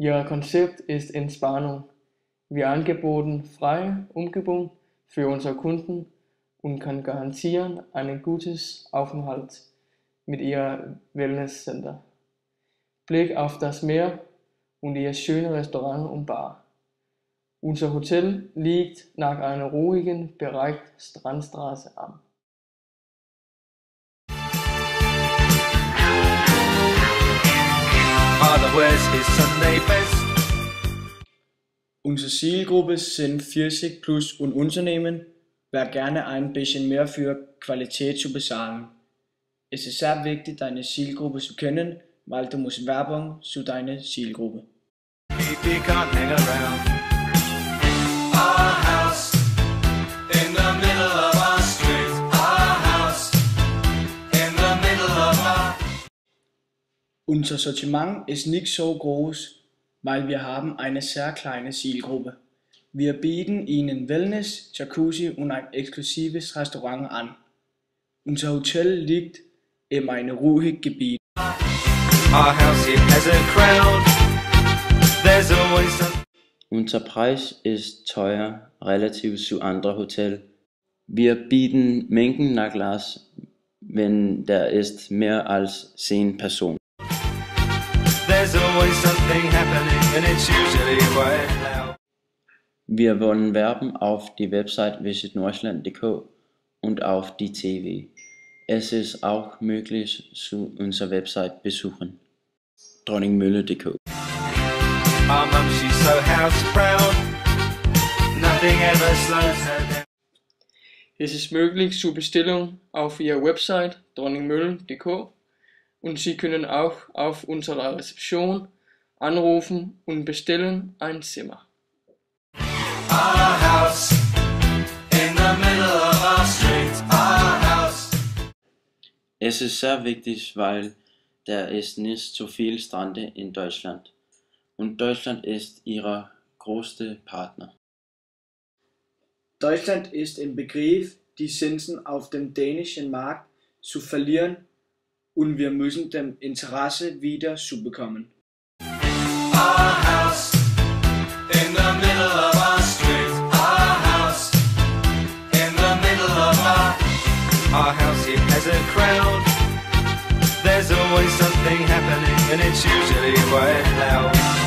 Ihr Konzept ist Entspannung. Wir angeboten freie Umgebung für unsere Kunden und kann garantieren ein gutes Aufenthalt mit Ihr Wellnesscenter. Blick auf das Meer und Ihr schönes Restaurant und Bar. Unser Hotel liegt nach einer ruhigen Bereich Strandstraße am. Father wears his Sunday best. Unsere Zielgruppe sind 40 plus und Unternehmen, wer gerne ein bisschen mehr für Qualität zu bezahlen. Es ist sehr wichtig, deine Zielgruppe zu kennen, weil du musst Werbung zu deiner Zielgruppe. If you can't hang around, our house in the middle of our street, our house in the middle of our... Unser Sortiment ist nicht so groß, weil wir haben eine sehr kleine Zielgruppe. Wir bieten Ihnen Wellness, Jacuzzi und ein exklusives Restaurant an. Unser Hotel liegt in einem ruhigen Gebiet. Our house it has a crowd. There's always some... Unser Preis ist teuer relativ zu anderen Hotels. Wir bieten Mengen nach Glas, wenn der ist mehr als 10 Personen. There's always something happening and it's usually quite loud. Wir wollen werben auf die Website visitneutschland.dk und auf die TV. Es ist auch möglich, zu unserer Website besuchen. dronningmølle.dk. Our mum, she's so house proud. Nothing ever slows her down. Es ist möglich zur Bestellung auf Ihrer Website dronningmølle.dk und Sie können auch auf unserer Rezeption anrufen und bestellen ein Zimmer. Our house in the middle of our street, our house. Es ist sehr wichtig, weil der ist nicht so viel Strände in Deutschland. Und Deutschland ist Ihr größter Partner. Deutschland ist im Begriff, die Zinsen auf dem dänischen Markt zu verlieren und wir müssen dem Interesse wieder zu bekommen. Our house in the middle of our street, our house in the middle of our house it has a crowd. There's always something happening and it's usually quite loud.